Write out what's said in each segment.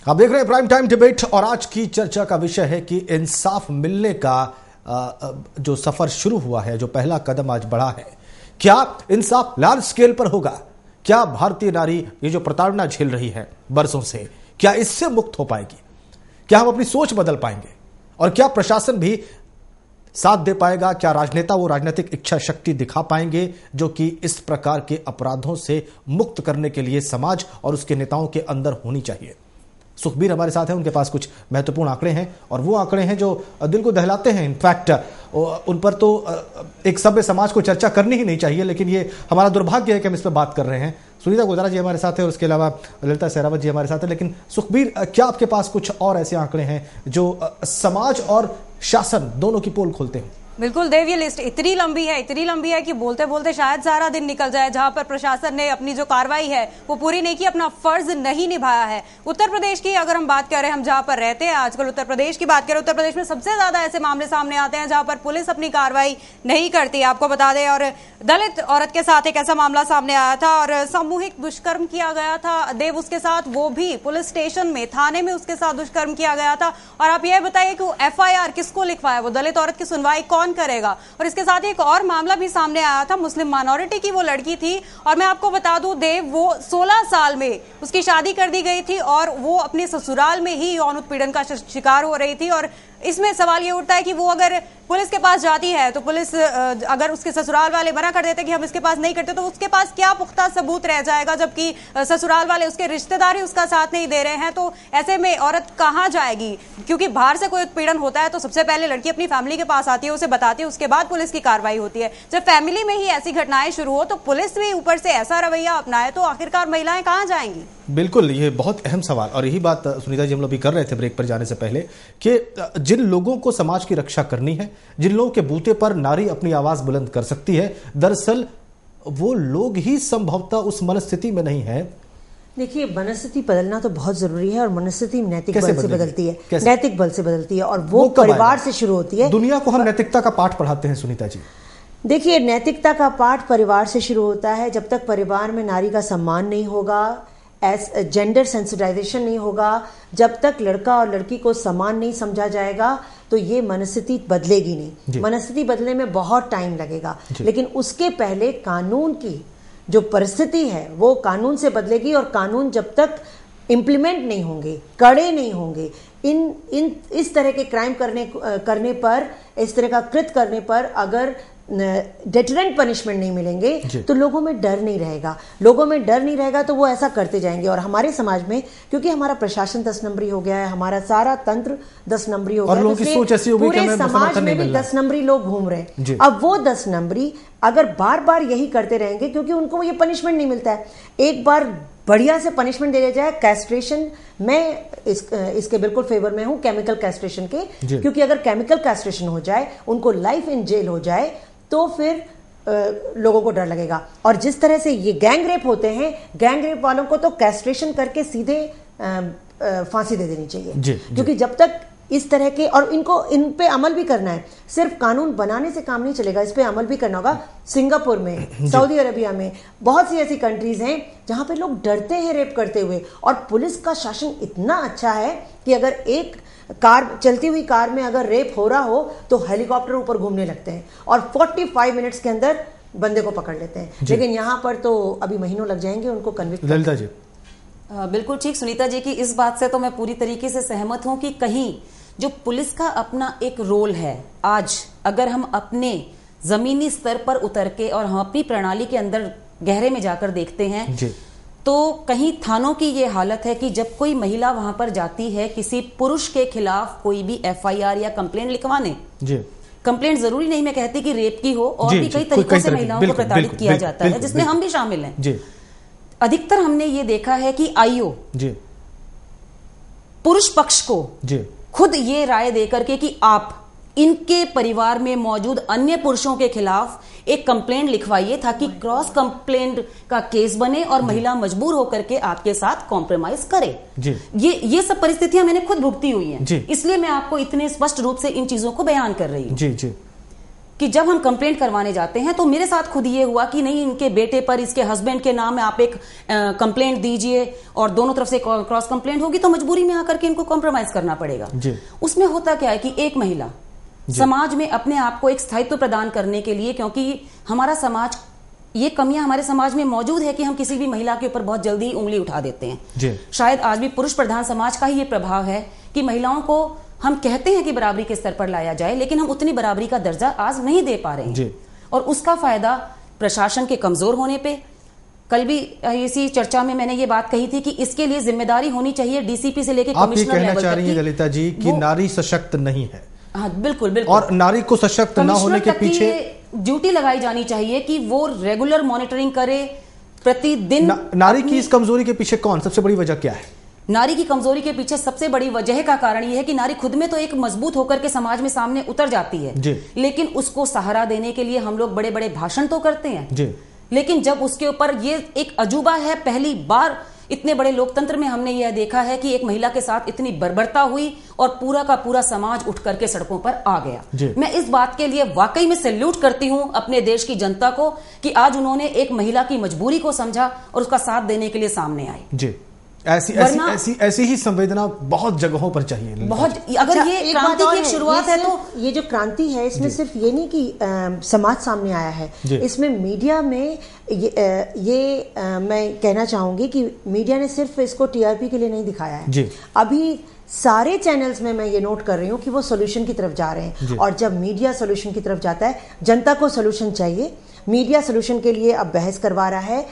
आप देख रहे हैं प्राइम टाइम डिबेट और आज की चर्चा का विषय है कि इंसाफ मिलने का जो सफर शुरू हुआ है, जो पहला कदम आज बढ़ा है, क्या इंसाफ लार्ज स्केल पर होगा? क्या भारतीय नारी ये जो प्रताड़ना झेल रही है बरसों से, क्या इससे मुक्त हो पाएगी? क्या हम अपनी सोच बदल पाएंगे? और क्या प्रशासन भी साथ दे पाएगा? क्या राजनेता वो राजनीतिक इच्छा शक्ति दिखा पाएंगे जो कि इस प्रकार के अपराधों से मुक्त करने के लिए समाज और उसके नेताओं के अंदर होनी चाहिए? सुखबीर हमारे साथ हैं, उनके पास कुछ महत्वपूर्ण आंकड़े हैं और वो आंकड़े हैं जो दिल को दहलाते हैं। इनफैक्ट उन पर तो एक सभ्य समाज को चर्चा करनी ही नहीं चाहिए, लेकिन ये हमारा दुर्भाग्य है कि हम इस पर बात कर रहे हैं। सुनीता गोदारा जी हमारे साथ है और उसके अलावा ललिता सहरावत जी हमारे साथ है। लेकिन सुखबीर, क्या आपके पास कुछ और ऐसे आंकड़े हैं जो समाज और शासन दोनों की पोल खोलते हैं? बिल्कुल देव, ये लिस्ट इतनी लंबी है कि बोलते बोलते शायद सारा दिन निकल जाए, जहां पर प्रशासन ने अपनी जो कार्रवाई है वो पूरी नहीं की, अपना फर्ज नहीं निभाया है। उत्तर प्रदेश की अगर हम बात करें, हम जहां पर रहते हैं आजकल, उत्तर प्रदेश की बात करें, उत्तर प्रदेश में सबसे ज्यादा ऐसे मामले सामने आते हैं जहां पर पुलिस अपनी कार्रवाई नहीं करती। आपको बता दें, और दलित औरत के साथ एक ऐसा मामला सामने आया था और सामूहिक दुष्कर्म किया गया था देव उसके साथ, वो भी पुलिस स्टेशन में, थाने में उसके साथ दुष्कर्म किया गया था। और आप यह बताइए कि FIR किसको लिखवाया, वो दलित औरत की सुनवाई कौन करेगा? और इसके साथ ही एक और मामला भी सामने आया था, मुस्लिम माइनॉरिटी की वो लड़की थी और मैं आपको बता दूं देव, वो 16 साल में उसकी शादी कर दी गई थी और वो अपने ससुराल में ही यौन उत्पीड़न का शिकार हो रही थी। और इसमें सवाल ये उठता है कि वो अगर पुलिस के पास जाती है तो पुलिस अगर उसके ससुराल वाले मना कर देते कि हम इसके पास नहीं करते, तो उसके पास क्या पुख्ता सबूत रह जाएगा, जबकि ससुराल वाले, उसके रिश्तेदार ही उसका साथ नहीं दे रहे हैं। तो ऐसे में औरत कहां जाएगी? क्योंकि बाहर से कोई उत्पीड़न होता है तो सबसे पहले लड़की अपनी फैमिली के पास आती है, उसे बताती है, उसके बाद पुलिस की कार्रवाई होती है। जब फैमिली में ही ऐसी घटनाएं शुरू हो तो पुलिस भी ऊपर से ऐसा रवैया अपनाए तो आखिरकार महिलाएं कहां जाएंगी? बिल्कुल, ये बहुत अहम सवाल, और यही बात सुनीता जी हम लोग भी कर रहे थे ब्रेक पर जाने से पहले कि जिन लोगों को समाज की रक्षा करनी है, जिन लोगों के बूते पर नारी अपनी आवाज बुलंद कर सकती है, दरअसल वो लोग ही संभवतः उस मनस्थिति में नहीं है। देखिए, मनस्थिति बदलना तो बहुत जरूरी है और मनस्थिति नैतिक बल से बदलती है, नैतिक बल से बदलती है और वो परिवार से शुरू होती है। दुनिया को हम नैतिकता का पाठ पढ़ाते हैं सुनीता जी। देखिए, नैतिकता का पाठ परिवार से शुरू होता है। जब तक परिवार में नारी का सम्मान नहीं होगा, जेंडर सेंसिटाइजेशन नहीं होगा, जब तक लड़का और लड़की को समान नहीं समझा जाएगा, तो ये मनस्थिति बदलेगी नहीं। मनस्थिति बदलने में बहुत टाइम लगेगा, लेकिन उसके पहले कानून की जो परिस्थिति है वो कानून से बदलेगी। और कानून जब तक इंप्लीमेंट नहीं होंगे, कड़े नहीं होंगे, इस तरह के क्राइम करने पर, इस तरह का कृत्य करने पर अगर डेटरेंट पनिशमेंट नहीं मिलेंगे तो लोगों में डर नहीं रहेगा। लोगों में डर नहीं रहेगा तो वो ऐसा करते जाएंगे। और हमारे समाज में, क्योंकि हमारा प्रशासन 10 नंबरी हो गया है, हमारा सारा तंत्र 10 नंबरी हो गया है, तो पूरे समाज में भी 10 नंबरी लोग घूम रहे हैं। अब वो 10 नंबरी अगर बार बार यही करते रहेंगे, क्योंकि उनको ये पनिशमेंट नहीं मिलता है, एक बार बढ़िया से पनिशमेंट दे दिया जाए, कैस्ट्रेशन, मैं इसके बिल्कुल फेवर में हूं, केमिकल कैस्ट्रेशन के, क्योंकि अगर केमिकल कैस्ट्रेशन हो जाए, उनको लाइफ इन जेल हो जाए, तो फिर लोगों को डर लगेगा। और जिस तरह से ये गैंग रेप होते हैं, गैंग रेप वालों को तो कैस्ट्रेशन करके सीधे फांसी दे देनी चाहिए, क्योंकि जब तक इस तरह के, और इन पे अमल भी करना है, सिर्फ कानून बनाने से काम नहीं चलेगा, इस पे अमल भी करना होगा। सिंगापुर में, सऊदी अरेबिया में, बहुत सी ऐसी कंट्रीज हैं जहां पे लोग डरते हैं रेप करते हुए, और पुलिस का शासन इतना अच्छा है कि अगर एक चलती हुई कार में अगर रेप हो रहा हो तो हेलीकॉप्टर ऊपर घूमने लगते हैं और 45 मिनट्स के अंदर बंदे को पकड़ लेते हैं। लेकिन यहां पर तो अभी महीनों लग जाएंगे उनको कन्विक्ट। ललिता जी, बिल्कुल ठीक, सुनीता जी की इस बात से तो मैं पूरी तरीके से सहमत हूं कि कहीं जो पुलिस का अपना एक रोल है, आज अगर हम अपने जमीनी स्तर पर उतर के और हम अपनी प्रणाली के अंदर गहरे में जाकर देखते हैं तो कहीं थानों की ये हालत है कि जब कोई महिला वहां पर जाती है किसी पुरुष के खिलाफ कोई भी FIR या कंप्लेंट लिखवाने, कंप्लेंट जरूरी नहीं मैं कहती कि रेप की हो, और भी कई तरीकों से महिलाओं को प्रताड़ित किया जाता है, जिसमें हम भी शामिल हैं। अधिकतर हमने ये देखा है कि IO पुरुष पक्ष को खुद ये राय देकर के कि आप इनके परिवार में मौजूद अन्य पुरुषों के खिलाफ एक कंप्लेंट लिखवाइए ताकि क्रॉस कंप्लेंट का केस बने और महिला मजबूर होकर के आपके साथ कॉम्प्रोमाइज करे। ये सब परिस्थितियां मैंने खुद भुगती हुई हैं, इसलिए मैं आपको इतने स्पष्ट रूप से इन चीजों को बयान कर रही हूं। कि जब हम कंप्लेंट करवाने जाते हैं तो मेरे साथ खुद ये हुआ कि नहीं, इनके बेटे पर इसके हस्बैंड के नाम में आप एक कंप्लेंट दीजिए और दोनों तरफ से क्रॉस कंप्लेंट होगी तो मजबूरी में आकर के इनको कॉम्प्रोमाइज करना पड़ेगा। उसमें होता क्या है कि एक महिला समाज में अपने आप को एक स्थायित्व प्रदान करने के लिए, क्योंकि हमारा समाज, ये कमियां हमारे समाज में मौजूद है कि हम किसी भी महिला के ऊपर बहुत जल्दी उंगली उठा देते हैं। शायद आज भी पुरुष प्रधान समाज का ही ये प्रभाव है कि महिलाओं को हम कहते हैं कि बराबरी के स्तर पर लाया जाए, लेकिन हम उतनी बराबरी का दर्जा आज नहीं दे पा रहे हैं और उसका फायदा प्रशासन के कमजोर होने पे। कल भी इसी चर्चा में मैंने ये बात कही थी कि इसके लिए जिम्मेदारी होनी चाहिए डीसीपी से लेकर कमिश्नर लेवल तक। आप ये कहना चाह रही हैं ललिता जी कि नारी सशक्त नहीं है? हाँ, बिल्कुल बिल्कुल। और नारी को सशक्त न होने के पीछे ड्यूटी लगाई जानी चाहिए कि वो रेगुलर मॉनिटरिंग करे प्रतिदिन। नारी की इस कमजोरी के पीछे कौन, सबसे बड़ी वजह क्या है? नारी की कमजोरी के पीछे सबसे बड़ी वजह का कारण यह है कि नारी खुद में तो एक मजबूत होकर के समाज में सामने उतर जाती है, लेकिन उसको सहारा देने के लिए हम लोग बड़े बड़े भाषण तो करते हैं, लेकिन जब उसके ऊपर ये एक अजूबा है, पहली बार इतने बड़े लोकतंत्र में हमने यह देखा है कि एक महिला के साथ इतनी बर्बरता हुई और पूरा का पूरा समाज उठ करके सड़कों पर आ गया। मैं इस बात के लिए वाकई में सैल्यूट करती हूं अपने देश की जनता को कि आज उन्होंने एक महिला की मजबूरी को समझा और उसका साथ देने के लिए सामने आए। ऐसी ही संवेदना बहुत जगहों पर चाहिए। बहुत, अगर ये क्रांति की एक शुरुआत है तो ये जो क्रांति है इसमें सिर्फ ये नहीं कि समाज सामने आया है, इसमें मीडिया में मैं कहना चाहूंगी कि मीडिया ने सिर्फ इसको टीआरपी के लिए नहीं दिखाया है। अभी सारे चैनल्स में मैं ये नोट कर रही हूँ कि वो सोल्यूशन की तरफ जा रहे हैं, और जब मीडिया सोल्यूशन की तरफ जाता है, जनता को सोल्यूशन चाहिए, मीडिया सोल्यूशन के लिए अब बहस करवा रहा है,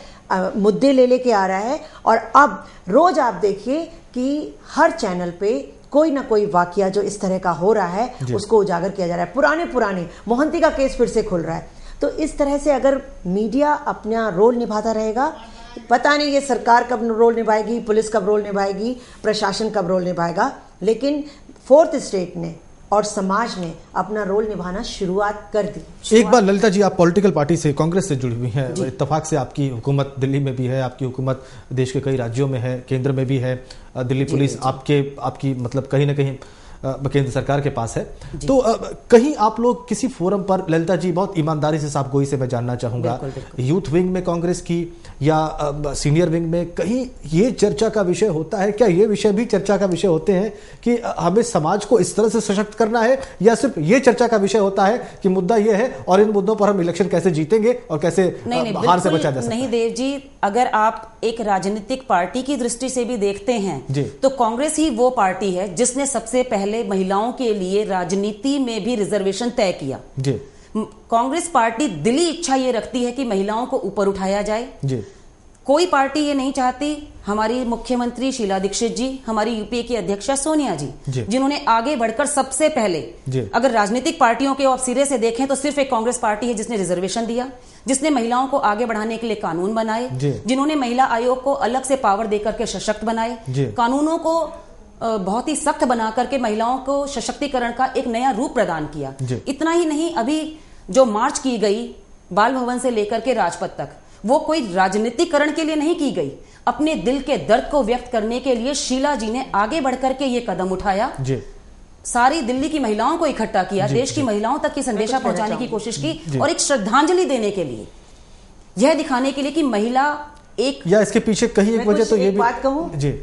मुद्दे ले लेके आ रहा है, और अब रोज आप देखिए कि हर चैनल पे कोई ना कोई वाकया जो इस तरह का हो रहा है उसको उजागर किया जा रहा है। पुराने मोहंती का केस फिर से खुल रहा है। तो इस तरह से अगर मीडिया अपना रोल निभाता रहेगा, पता नहीं ये सरकार कब रोल निभाएगी, पुलिस कब रोल निभाएगी, प्रशासन कब रोल निभाएगा, लेकिन फोर्थ स्टेट ने और समाज ने अपना रोल निभाना शुरुआत कर दी। एक बार ललिता जी, आप पॉलिटिकल पार्टी से, कांग्रेस से जुड़ी हुई हैं, इत्तेफाक से आपकी हुकूमत दिल्ली में भी है, आपकी हुकूमत देश के कई राज्यों में है, केंद्र में भी है, दिल्ली पुलिस आपकी मतलब कहीं ना कहीं केंद्र सरकार के पास है। तो कहीं आप लोग किसी फोरम पर, ललिता जी बहुत ईमानदारी से, साफ गोई से मैं जानना चाहूंगा, यूथ विंग में कांग्रेस की या सीनियर विंग में कहीं ये चर्चा का विषय होता है क्या? ये विषय भी चर्चा का विषय होते हैं कि हमें समाज को इस तरह से सशक्त करना है, या सिर्फ ये चर्चा का विषय होता है कि मुद्दा ये है और इन मुद्दों पर हम इलेक्शन कैसे जीतेंगे और कैसे हार से बचा जा सकता है? नहीं देव जी, अगर आप एक राजनीतिक पार्टी की दृष्टि से भी देखते हैं तो कांग्रेस ही वो पार्टी है जिसने सबसे पहले महिलाओं के लिए राजनीति में भी रिजर्वेशन तय किया। कांग्रेस पार्टी दिली इच्छा ये रखती है कि महिलाओं को ऊपर उठाया जाए। कोई पार्टी ये नहीं चाहती। हमारी मुख्यमंत्री शीला दीक्षित जी, हमारी यूपीए की अध्यक्षा सोनिया जी, जिन्होंने आगे बढ़कर सबसे पहले, अगर राजनीतिक पार्टियों के आप सिरे से देखें तो सिर्फ एक कांग्रेस पार्टी है जिसने रिजर्वेशन दिया, जिसने महिलाओं को आगे बढ़ाने के लिए कानून बनाए, जिन्होंने महिला आयोग को अलग से पावर देकर के सशक्त बनाए, कानूनों को बहुत ही सख्त बना करके महिलाओं को सशक्तिकरण का एक नया रूप प्रदान किया। इतना ही नहीं, अभी जो मार्च की गई बाल भवन से लेकर के राजपथ तक, वो कोई राजनीतिकरण के लिए नहीं की गई, अपने दिल के दर्द को व्यक्त करने के लिए शीला जी ने आगे बढ़कर के ये कदम उठाया। सारी दिल्ली की महिलाओं को इकट्ठा किया, देश की महिलाओं तक की संदेशा पहुंचाने की कोशिश की और एक श्रद्धांजलि देने के लिए, यह दिखाने के लिए कि महिला एक, या इसके पीछे कहीं एक वजह तो ये भी बात कहूं जी,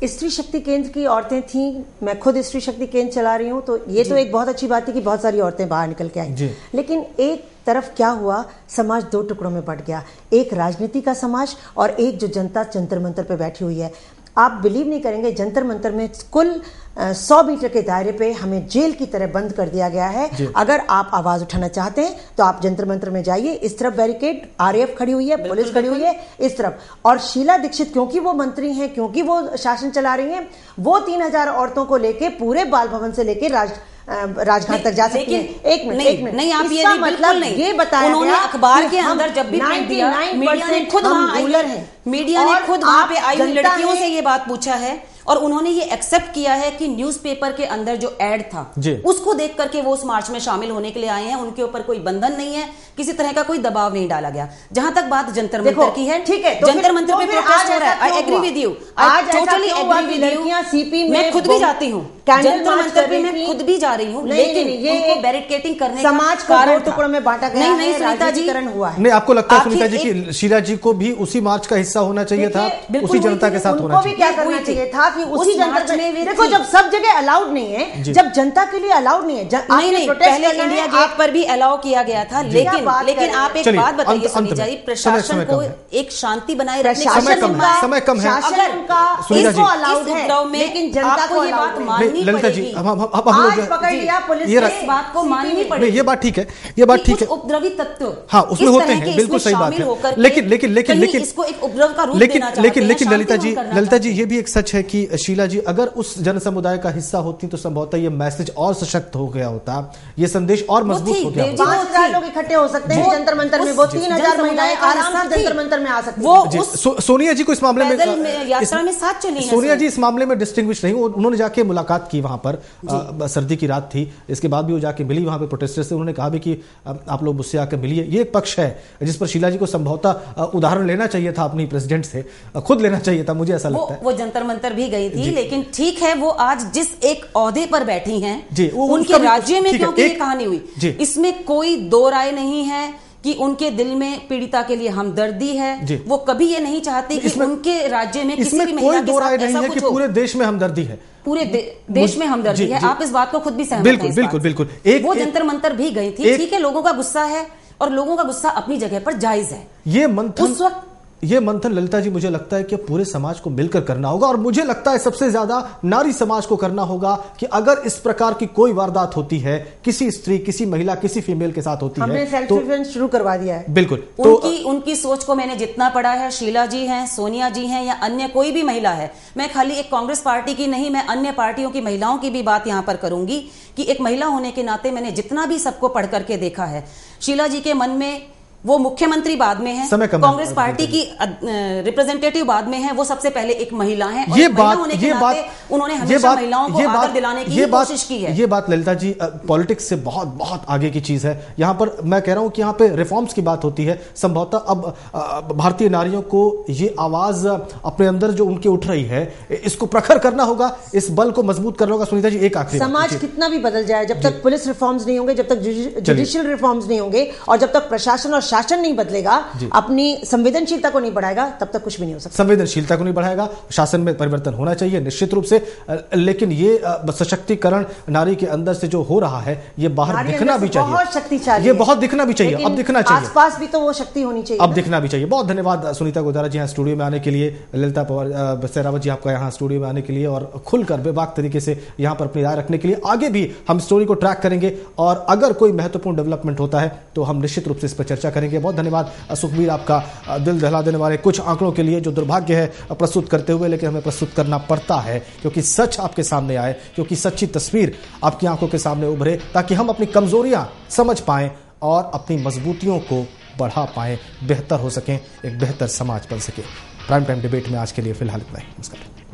स्त्री शक्ति केंद्र की औरतें थी, मैं खुद स्त्री शक्ति केंद्र चला रही हूं, तो ये तो एक बहुत अच्छी बात थी कि बहुत सारी औरतें बाहर निकल के आई, लेकिन एक तरफ क्या हुआ, समाज दो टुकड़ों में बंट गया, एक राजनीति का समाज और एक जो जनता जंतर मंतर पे बैठी हुई है। आप बिलीव नहीं करेंगे, जंतर मंतर में कुल 100 मीटर के दायरे पे हमें जेल की तरह बंद कर दिया गया है। अगर आप आवाज उठाना चाहते हैं तो आप जंतर मंतर में जाइए, इस तरफ बैरिकेड, आरएएफ खड़ी हुई है, पुलिस खड़ी हुई है इस तरफ, और शीला दीक्षित क्योंकि वो मंत्री हैं, क्योंकि वो शासन चला रही हैं, वो 3000 औरतों को लेके पूरे बाल भवन से लेके राजघाट तक जा सकती है। एक मिनट नहीं, आप ये मतलब नहीं, ये बताया उन्होंने अखबार के अंदर जब भी प्रिंट दिया, मीडिया ने खुद वहां आई है, मीडिया ने खुद वहां पे आई लड़कियों से ये बात पूछा है और उन्होंने ये एक्सेप्ट किया है कि न्यूज़पेपर के अंदर जो एड था उसको देख करके वो उस मार्च में शामिल होने के लिए आए हैं। उनके ऊपर कोई बंधन नहीं है, किसी तरह का कोई दबाव नहीं डाला गया। जहां तक बात जंतर मंतर की है, ठीक है, जंतर मंतर पे प्रोटेस्ट हो रहा है, I agree with you, I totally agree with you. CP में मैं खुद भी जाती हूँ जंतर मंतर पे, मैं खुद भी जा रही हूँ, लेकिन उनको बैरिकेडिंग करने का समाज को दो टुकड़ों में बांटा गया है, राजनीतिकरण हुआ है। नहीं, आपको लगता है सुनीता जी कि शीला जी को भी उसी मार्च का हिस्सा होना चाहिए था, उसी जनता के साथ होना चाहिए? क्या करना चाहिए था कि उसी जनता में, देखो जब सब जगह अलाउड नहीं है, जब जनता के लिए अलाउड नहीं है, नहीं, पहले इंडिया गेट पर भी अलाउ किया गया था, लेकिन आप एक बात बताइए सुनीता जी, प्रशासन को एक शांति बनाए रखने का समय कम है, इसको अलाउड है, लेकिन जनता को ये बात माननी पड़ेगी। आज पकड़ लिया पुलिस ने, इस बात को माननी पड़ेगी। ये बात ठीक है, ये बात ठीक है, उपद्रवी तत्व हाँ उसमें होते हैं, बिल्कुल सही बात है, लेकिन इसको एक उपद्रव का रूप देना चाहते हैं। लेकिन ललिता जी ये भी एक सच है कि शीला जी अगर उस जन समुदाय का हिस्सा होती तो संभवतः ये मैसेज और सशक्त हो गया होता, ये संदेश और मजबूत हो गया होता। 5,000 लोग इकट्ठे हो सकते हैं जंतर मंतर में, वो 3,000 महिलाएं आराम से जंतर मंतर में आ सकती हैं। सोनिया जी को इस मामले में यात्रा में साथ चली है, सोनिया जी इस मामले में डिस्टिंग्विश नहीं, उन्होंने जाके मुलाकात की वहां पर, सर्दी की रात थी, इसके बाद भी वो जाके मिली वहां पे प्रोटेस्टर्स से, उन्होंने कहा भी कि आप लोग मुझसे आकर मिलिए। ये एक पक्ष है जिस पर शीला जी को संभवतः उदाहरण लेना चाहिए था, अपनी प्रेसिडेंट से खुद लेना चाहिए था, मुझे ऐसा लगता है। वो जंतर मंतर भी गई थी, लेकिन ठीक है, वो आज जिस एक ओहदे पर बैठी हैं, उनके राज्य में क्योंकि ये कहानी हुई, इसमें कोई दो राय नहीं है कि उनके दिल में पीड़िता के लिए हमदर्दी है। वो कभी ये नहीं चाहते कि उनके राज्य में किसी भी महिला के साथ ऐसा कुछ हो। पूरे देश में हमदर्दी है, पूरे देश में हमदर्दी है, आप इस बात को खुद भी सहमत हैं? बिल्कुल। वो जंतर मंतर भी गई थी, ठीक है, लोगों का गुस्सा है और लोगों का गुस्सा अपनी जगह पर जायज है। ये मंथन ललिता जी मुझे लगता है कि पूरे समाज को मिलकर करना होगा, और मुझे लगता है सबसे ज्यादा नारी समाज को करना होगा कि अगर इस प्रकार की कोई वारदात होती है, किसी स्त्री, किसी महिला, किसी फीमेल के साथ होती हमने है, तो शुरू करवा दिया है। बिल्कुल, तो उनकी सोच को मैंने जितना पढ़ा है, शीला जी हैं, सोनिया जी हैं या अन्य कोई भी महिला है, मैं खाली एक कांग्रेस पार्टी की नहीं, मैं अन्य पार्टियों की महिलाओं की भी बात यहां पर करूंगी कि एक महिला होने के नाते मैंने जितना भी सबको पढ़ करके देखा है, शीला जी के मन में वो मुख्यमंत्री बाद में है, कांग्रेस पार्टी की रिप्रेजेंटेटिव बाद में है, वो सबसे पहले एक महिला है, और ये बात उन्होंने हमेशा महिलाओं को आदर दिलाने की कोशिश की है। ये बात ललिता जी पॉलिटिक्स से बहुत बहुत आगे की चीज है। यहां पर मैं कह रहा हूं कि यहां पे रिफॉर्म्स की बात होती है, संभवतः अब भारतीय नारियों को ये आवाज अपने अंदर जो उनकी उठ रही है, इसको प्रखर करना होगा, इस बल को मजबूत करना होगा। सुनीता जी एक आखिरी, समाज कितना भी बदल जाए, जब तक पुलिस रिफॉर्म्स नहीं होंगे, जब तक जुडिशियल रिफॉर्म्स नहीं होंगे, और जब तक प्रशासन और शासन नहीं बदलेगा, अपनी संवेदनशीलता को नहीं बढ़ाएगा, तब तक कुछ भी नहीं हो सकता। संवेदनशीलता को नहीं बढ़ाएगा, शासन में परिवर्तन होना चाहिए निश्चित रूप से, लेकिन ये सशक्तिकरण नारी के अंदर से जो हो रहा है, ये बाहर दिखना भी चाहिए, बहुत शक्तिशाली, ये बहुत दिखना भी चाहिए, अब दिखना चाहिए, आसपास भी तो वो शक्ति होनी चाहिए, अब दिखना भी चाहिए। बहुत धन्यवाद सुनीता गोदारा जी यहाँ स्टूडियो में आने के लिए, ललिता सहरावत जी आपका यहाँ स्टूडियो में आने के लिए और खुलकर बेबाक तरीके से यहाँ पर अपनी राय रखने के लिए। आगे भी हम स्टोरी को ट्रैक करेंगे और अगर कोई महत्वपूर्ण डेवलपमेंट होता है तो हम निश्चित रूप से इस पर चर्चा करेंगे। बहुत धन्यवाद सुखबीर आपका दिल दहला देने वाले कुछ आंकड़ों के लिए, जो दुर्भाग्य है प्रस्तुत करते हुए, लेकिन हमें प्रस्तुत करना पड़ता है क्योंकि सच आपके सामने आए, क्योंकि सच्ची तस्वीर आपकी आंखों के सामने उभरे, ताकि हम अपनी कमजोरियां समझ पाएं और अपनी मजबूतियों को बढ़ा पाएं, बेहतर हो सकें, एक बेहतर समाज बन सके। प्राइम टाइम डिबेट में आज के लिए फिलहाल इतना ही। नमस्कार।